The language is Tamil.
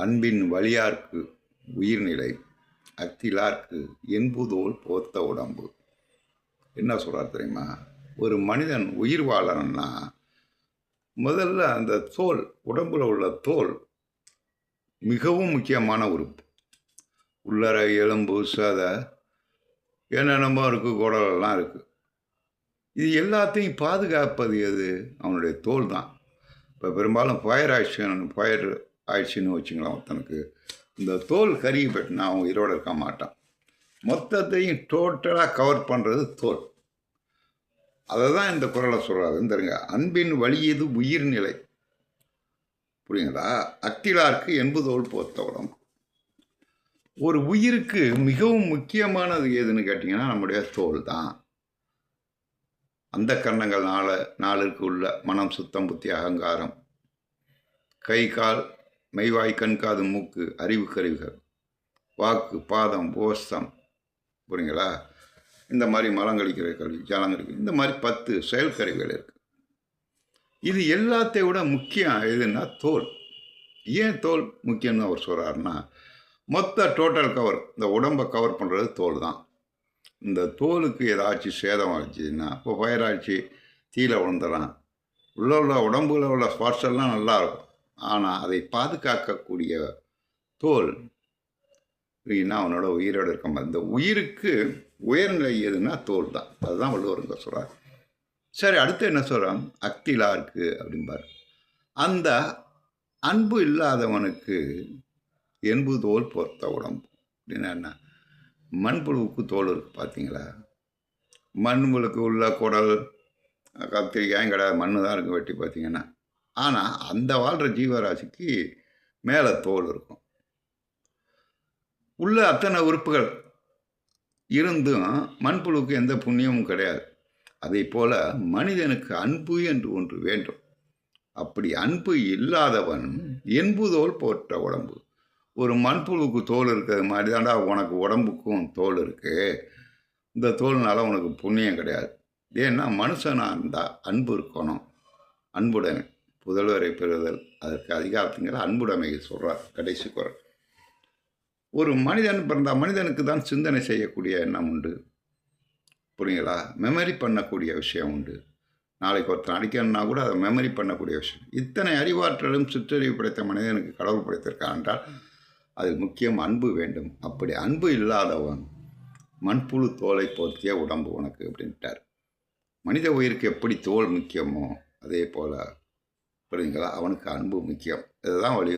அன்பின் வலியார்க்கு உயிர்நிலை அத்திலார்க்கு என்புதோல் போர்த்த உடம்பு. என்ன சொல்கிறார் தெரியுமா? ஒரு மனிதன் உயிர் வாழணும்னா முதல்ல அந்த தோல், உடம்புல உள்ள தோல் மிகவும் முக்கியமான உறுப்பு. உள்ளறை எலும்பு சதை என்னென்னமோ இருக்குது, குடலெல்லாம் இருக்குது. இது எல்லாத்தையும் பாதுகாப்பது எது? அவனுடைய தோல் தான். இப்போ பெரும்பாலும் ஃபயர் ஆயிடுச்சுன்னு வச்சுங்களேன், ஒருத்தனுக்கு இந்த தோல் கருகி போட்டுனா அவன் உயிரோடு இருக்க மாட்டான். மொத்தத்தையும் டோட்டலாக கவர் பண்ணுறது தோல். அதை தான் இந்த குறளை சொல்கிறாரு. இந்தருங்க, அன்பின் வலியது உயிர்நிலை. புரியுங்களா? அத்திலார்க்கு என்புதோல் போர்த்த உடம்பு. ஒரு உயிருக்கு மிகவும் முக்கியமானது எதுன்னு கேட்டிங்கன்னா நம்முடைய தோல் தான். அந்த கரணங்கள் நாளுக்கு உள்ள மனம், சுத்தம், புத்தி, அகங்காரம், கை, கால், மெய்வாய், கண், காது, மூக்கு, அறிவு கருவிகள், வாக்கு, பாதம், ஓஸ்தம், புரியுங்களா? இந்த மாதிரி மலங்கழிக்கிற கருவி, ஜலங்கழிக்கிற, இந்த மாதிரி 10 செயல் கருவிகள் இருக்குது. இது எல்லாத்தை விட முக்கியம் எதுன்னா தோல். ஏன் தோல் முக்கியம்னு அவர் சொல்கிறாருன்னா, மொத்த டோட்டல் கவர், இந்த உடம்பை கவர் பண்ணுறது தோல் தான். இந்த தோலுக்கு ஏதாச்சும் சேதம் ஆச்சுன்னா, இப்போ ஃபயர் ஆச்சு, தீயில விழுந்துடலாம். உள்ள உடம்புல உள்ள ஸ்பாட்ஸ் எல்லாம் நல்லாயிருக்கும். ஆனால் அதை பாதுகாக்கக்கூடிய தோல் இல்லைன்னா அவனோட உயிரோடு இருக்க மாதிரி. இந்த உயிருக்கு உயர்நிலை எதுன்னா தோல் தான். அதுதான் வள்ளுவருங்க சொல்கிறார். சரி, அடுத்து என்ன சொல்கிறான்? அக்திலார்க்கு அப்படிம்பார். அந்த அன்பு இல்லாதவனுக்கு என்பு தோல் பொறுத்த உடம்பு. அப்படின்னா என்ன? மண்புழுவுக்கு தோல் இருக்குது பார்த்தீங்களா? மண்புழுக்கு உள்ள குடல், கத்திரிக்காயும் கிடையாது, மண்ணு தான் இருக்கும் வெட்டி பார்த்தீங்கன்னா. ஆனால் அந்த வாழ்கிற ஜீவராசிக்கு மேலே தோல் இருக்கும். உள்ள அத்தனை உறுப்புகள் இருந்தும் மண்புழுவுக்கு எந்த புண்ணியமும் கிடையாது. அதே போல் மனிதனுக்கு அன்பு என்று ஒன்று வேண்டும். அப்படி அன்பு இல்லாதவன் என்புதோல் போற்ற உடம்பு. ஒரு மண்புழுவுக்கு தோல் இருக்கிறது மாதிரி தாண்டா உனக்கு உடம்புக்கும் தோல் இருக்குது. இந்த தோல்னால உனக்கு புண்ணியம் கிடையாது. ஏன்னா மனுஷனாக இருந்தால் அன்பு இருக்கணும். அன்புடைமை புதல்வரை பெறுதல், அதற்கு அதிகாரத்துங்கிற அன்புடைமை சொல்கிறார் கடைசி குறள். ஒரு மனிதன் பிறந்த மனிதனுக்கு தான் சிந்தனை செய்யக்கூடிய எண்ணம் உண்டு. புரியுங்களா? மெமரி பண்ணக்கூடிய விஷயம் உண்டு. நாளைக்கு ஒருத்தர் அடிக்கணும்னா கூட அதை மெமரி பண்ணக்கூடிய விஷயம். இத்தனை அறிவாற்றலும் சிற்றறிவு படைத்த மனிதனுக்கு கடவுள் படைத்திருக்கான் என்றால் அதில் முக்கியம் அன்பு வேண்டும். அப்படி அன்பு இல்லாதவன் மண்புழு தோலை போர்த்திய உடம்பு உனக்கு அப்படின்ட்டார். மனித உயிருக்கு எப்படி தோல் முக்கியமோ அதே போல் புரியுங்களா, அவனுக்கு அன்பு முக்கியம். இதுதான் வழி.